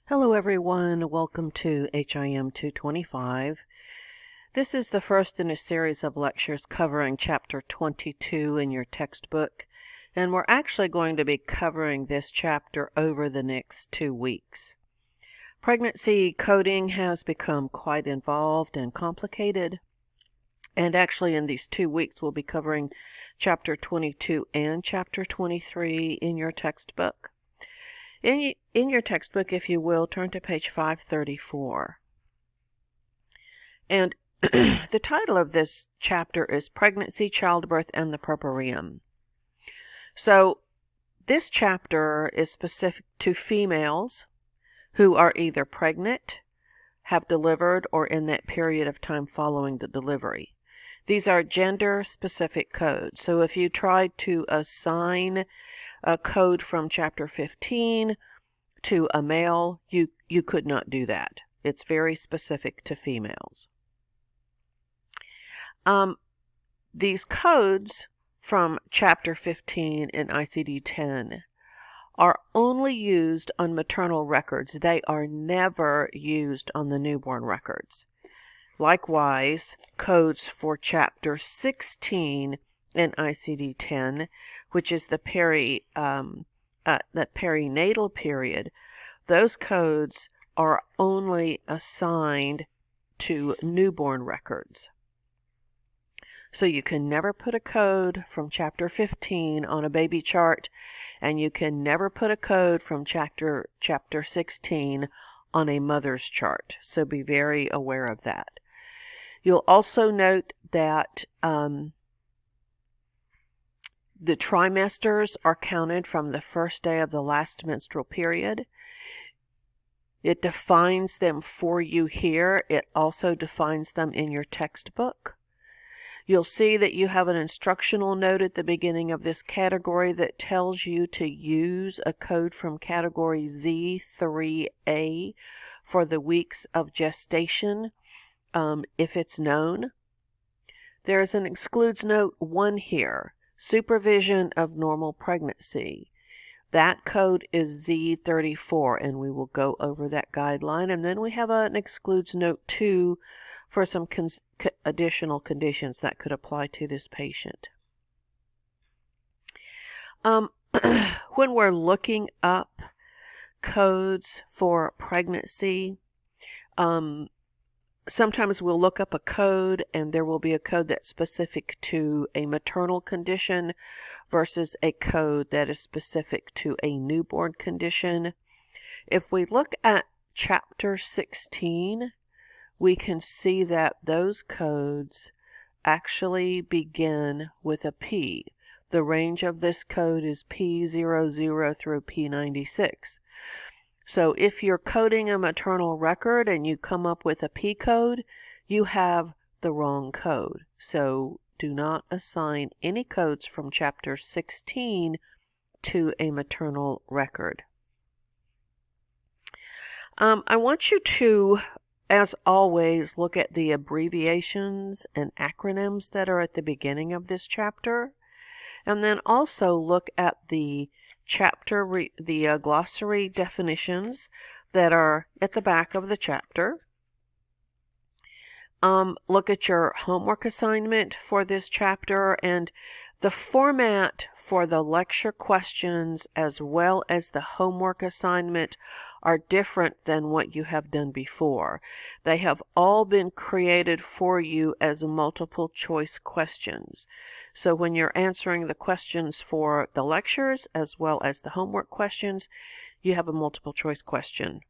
Hello everyone, welcome to HIM 225. This is the first in a series of lectures covering Chapter 22 in your textbook, and we're actually going to be covering this chapter over the next 2 weeks. Pregnancy coding has become quite involved and complicated, and actually in these 2 weeks we'll be covering Chapter 22 and Chapter 23 in your textbook. In your textbook, if you will, turn to page 534. And the title of this chapter is Pregnancy, Childbirth, and the Puerperium. So this chapter is specific to females who are either pregnant, have delivered, or in that period of time following the delivery. These are gender-specific codes. So if you tried to assign a code from chapter 15 to a male, you could not do that. It's very specific to females. These codes from chapter 15 in ICD-10 are only used on maternal records. They are never used on the newborn records. Likewise, codes for chapter 16 in ICD-10, which is the perinatal period, those codes are only assigned to newborn records. So you can never put a code from chapter 15 on a baby chart, and you can never put a code from chapter 16 on a mother's chart. So be very aware of that. You'll also note that the trimesters are counted from the first day of the last menstrual period. It defines them for you here. It also defines them in your textbook. You'll see that you have an instructional note at the beginning of this category that tells you to use a code from category Z3A for the weeks of gestation, if it's known. There is an excludes note 1 here. Supervision of normal pregnancy. That code is Z34, and we will go over that guideline. And then we have an excludes note 2 for some additional conditions that could apply to this patient. When we're looking up codes for pregnancy, sometimes we'll look up a code and there will be a code that's specific to a maternal condition versus a code that is specific to a newborn condition. If we look at chapter 16, we can see that those codes actually begin with a P. The range of this code is P00 through P96. So if you're coding a maternal record and you come up with a P code, you have the wrong code. So do not assign any codes from chapter 16 to a maternal record. I want you to, as always, look at the abbreviations and acronyms that are at the beginning of this chapter, and then also look at the glossary definitions that are at the back of the chapter. Look at your homework assignment for this chapter, and the format for the lecture questions as well as the homework assignment are different than what you have done before. They have all been created for you as multiple choice questions. So when you're answering the questions for the lectures as well as the homework questions, you have a multiple choice question,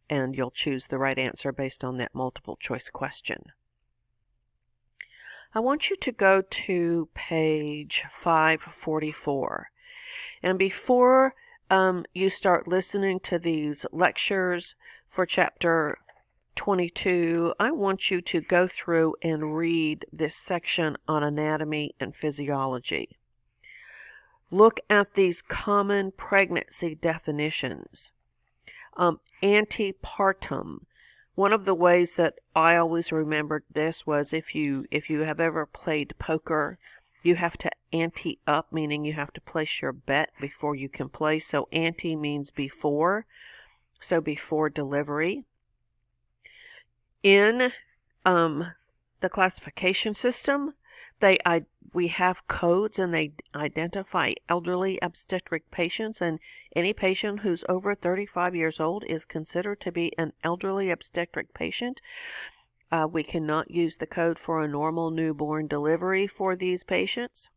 and you'll choose the right answer based on that multiple choice question. I want you to go to page 544. And before you start listening to these lectures for chapter 22, I want you to go through and read this section on anatomy and physiology. Look at these common pregnancy definitions. Antepartum. One of the ways that I always remembered this was if you have ever played poker, you have to ante up, meaning you have to place your bet before you can play. So ante means before. so before delivery. In the classification system, we have codes, and they identify elderly obstetric patients, and any patient who's over 35 years old is considered to be an elderly obstetric patient. We cannot use the code for a normal newborn delivery for these patients.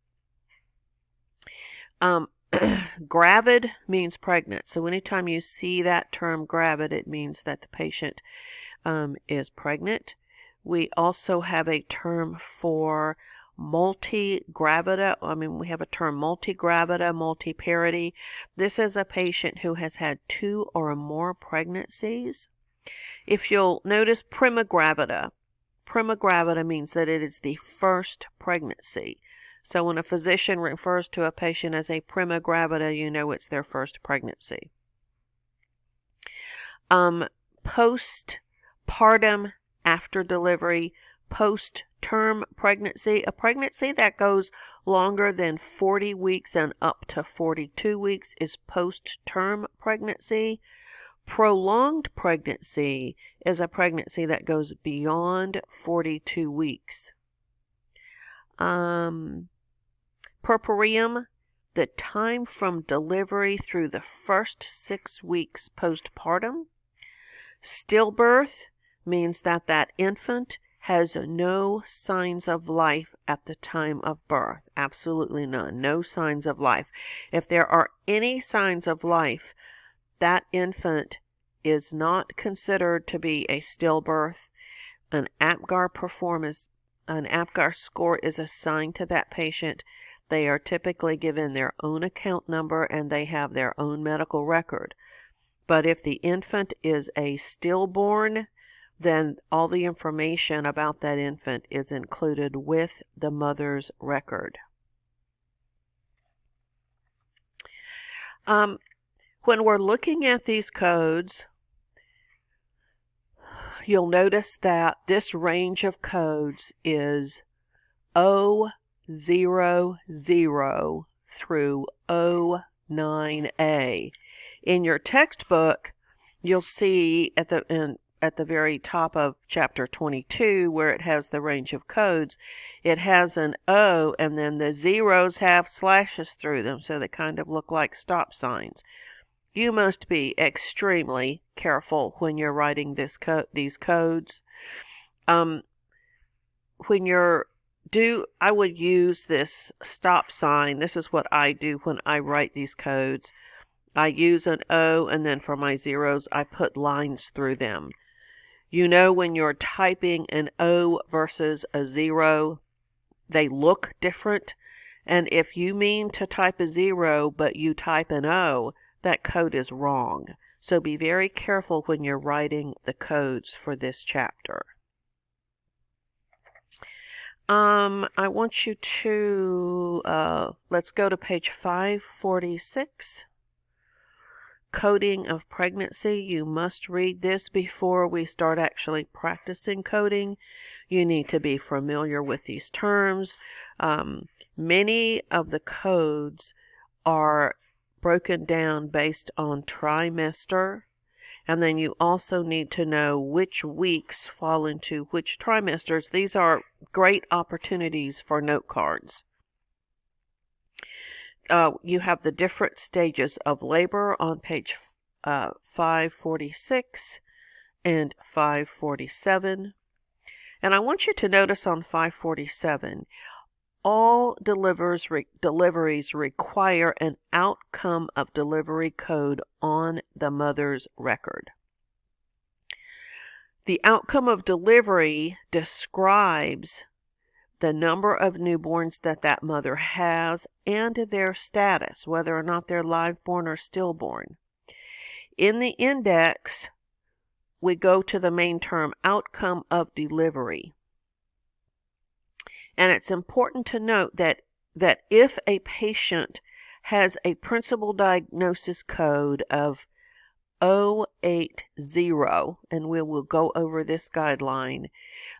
Gravid means pregnant, so anytime you see that term gravid, it means that the patient is pregnant. We also have a term for multigravida. We have a term multigravida, multiparity. This is a patient who has had 2 or more pregnancies. If you'll notice primigravida means that it is the first pregnancy. So when a physician refers to a patient as a primigravida, you know it's their first pregnancy. Postpartum, after delivery. Post-term pregnancy, a pregnancy that goes longer than 40 weeks and up to 42 weeks is post-term pregnancy. Prolonged pregnancy is a pregnancy that goes beyond 42 weeks. Puerperium, the time from delivery through the first 6 weeks postpartum. Stillbirth means that that infant has no signs of life at the time of birth. Absolutely none. No signs of life. If there are any signs of life, that infant is not considered to be a stillbirth. An APGAR score is assigned to that patient. They are typically given their own account number, and they have their own medical record. But if the infant is a stillborn, then all the information about that infant is included with the mother's record. When we're looking at these codes, you'll notice that this range of codes is 000 through 09A. In your textbook, you'll see at the very top of chapter 22, where it has the range of codes, it has an O, and then the zeros have slashes through them, so they kind of look like stop signs. You must be extremely careful when you're writing these codes. I would use this stop sign. This is what I do when I write these codes. I use an O, and then for my zeros, I put lines through them. You know, when you're typing an O versus a 0, they look different. And if you mean to type a 0, but you type an O, that code is wrong. So be very careful when you're writing the codes for this chapter. I want you to, let's go to page 546. Coding of pregnancy. You must read this before we start actually practicing coding. You need to be familiar with these terms. Many of the codes are broken down based on trimester, and then you also need to know which weeks fall into which trimesters. These are great opportunities for note cards. You have the different stages of labor on page 546 and 547. And I want you to notice on 547, all deliveries require an outcome of delivery code on the mother's record. The outcome of delivery describes the number of newborns that mother has and their status, whether or not they're live-born or stillborn. In the index, we go to the main term, outcome of delivery. And it's important to note that if a patient has a principal diagnosis code of 080, and we will go over this guideline,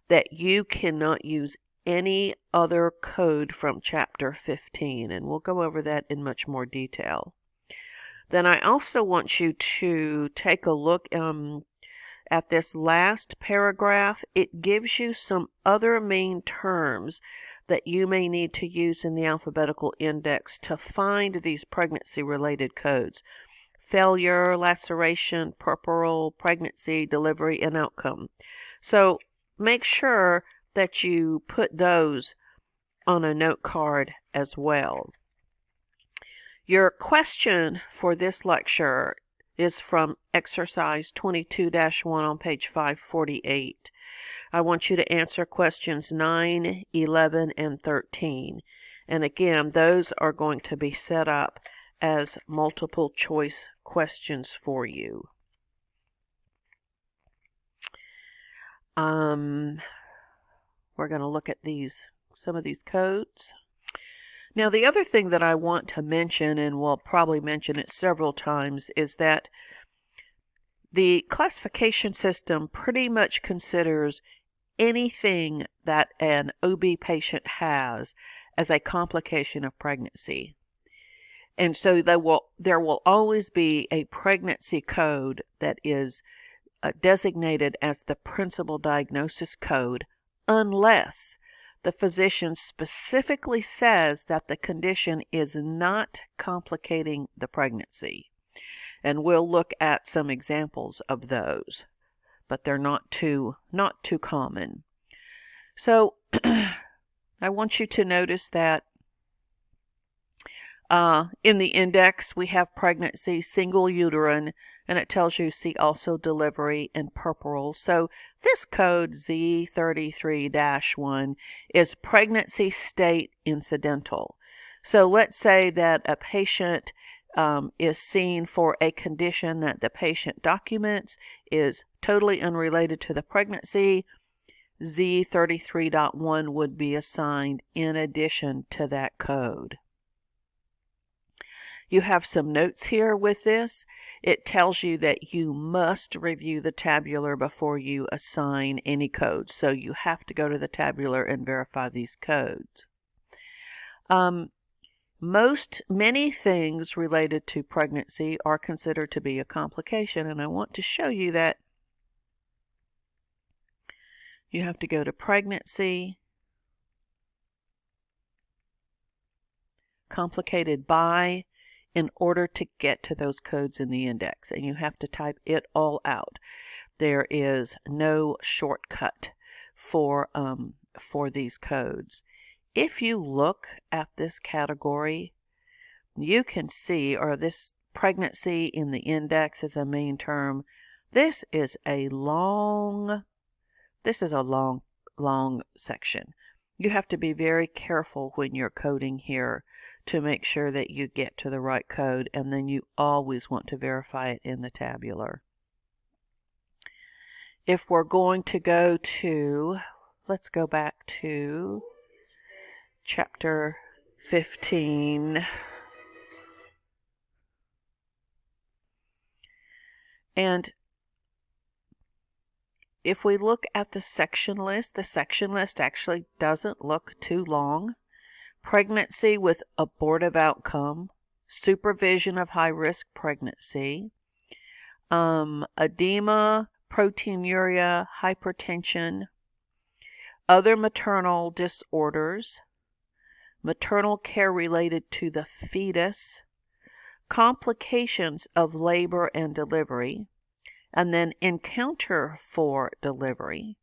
that you cannot use any other code from chapter 15, and we'll go over that in much more detail. Then I also want you to take a look at this last paragraph. It gives you some other main terms that you may need to use in the alphabetical index to find these pregnancy-related codes. Failure, laceration, puerperal, pregnancy, delivery, and outcome. So make sure that you put those on a note card as well. Your question for this lecture is from exercise 22-1 on page 548. I want you to answer questions 9, 11, and 13. And again, those are going to be set up as multiple choice questions for you. We're going to look at some of these codes. Now, the other thing that I want to mention, and we'll probably mention it several times, is that the classification system pretty much considers anything that an OB patient has as a complication of pregnancy. And so there will always be a pregnancy code that is designated as the principal diagnosis code, unless the physician specifically says that the condition is not complicating the pregnancy. And we'll look at some examples of those, but they're not too common. So I want you to notice that in the index we have pregnancy, single uterine, and it tells you see also delivery and puerperal. So this code Z33-1 is pregnancy state incidental. So let's say that a patient is seen for a condition that the patient documents is totally unrelated to the pregnancy. Z33.1 would be assigned in addition to that code. You have some notes here with this. It tells you that you must review the tabular before you assign any codes. So you have to go to the tabular and verify these codes. Many things related to pregnancy are considered to be a complication, and I want to show you that you have to go to pregnancy, complicated by, in order to get to those codes in the index, and you have to type it all out. There is no shortcut for these codes. If you look at this category, you can see, or this pregnancy in the index is a main term. This is a long section. You have to be very careful when you're coding here to make sure that you get to the right code, and then you always want to verify it in the tabular. If we're going to go to, let's go back to chapter 15. And if we look at the section list actually doesn't look too long. Pregnancy with abortive outcome, supervision of high-risk pregnancy, edema, proteinuria, hypertension, other maternal disorders, maternal care related to the fetus, complications of labor and delivery, and then encounter for delivery,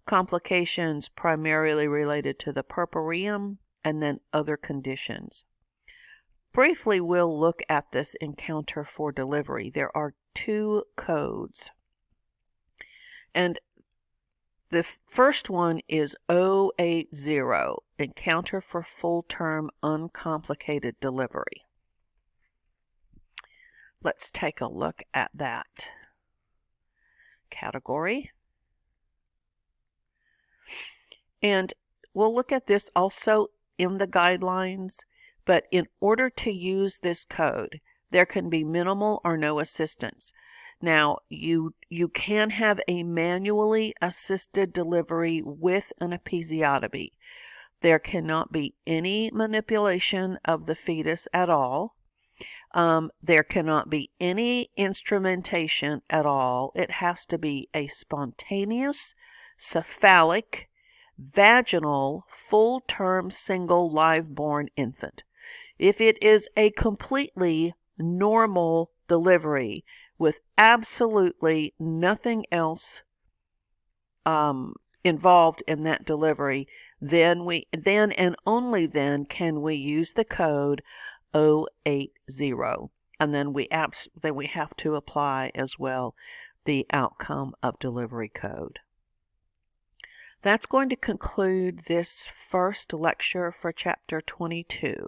complications primarily related to the puerperium, and then other conditions. Briefly, we'll look at this encounter for delivery. There are 2 codes. And the first one is 080, encounter for full-term uncomplicated delivery. Let's take a look at that category. And we'll look at this also in the guidelines, but in order to use this code, there can be minimal or no assistance. Now, you can have a manually assisted delivery with an episiotomy. There cannot be any manipulation of the fetus at all. There cannot be any instrumentation at all. It has to be a spontaneous, cephalic, vaginal, full-term, single live-born infant. If it is a completely normal delivery with absolutely nothing else involved in that delivery, then and only then can we use the code 080, and then we have to apply as well the outcome of delivery code. That's going to conclude this first lecture for Chapter 22.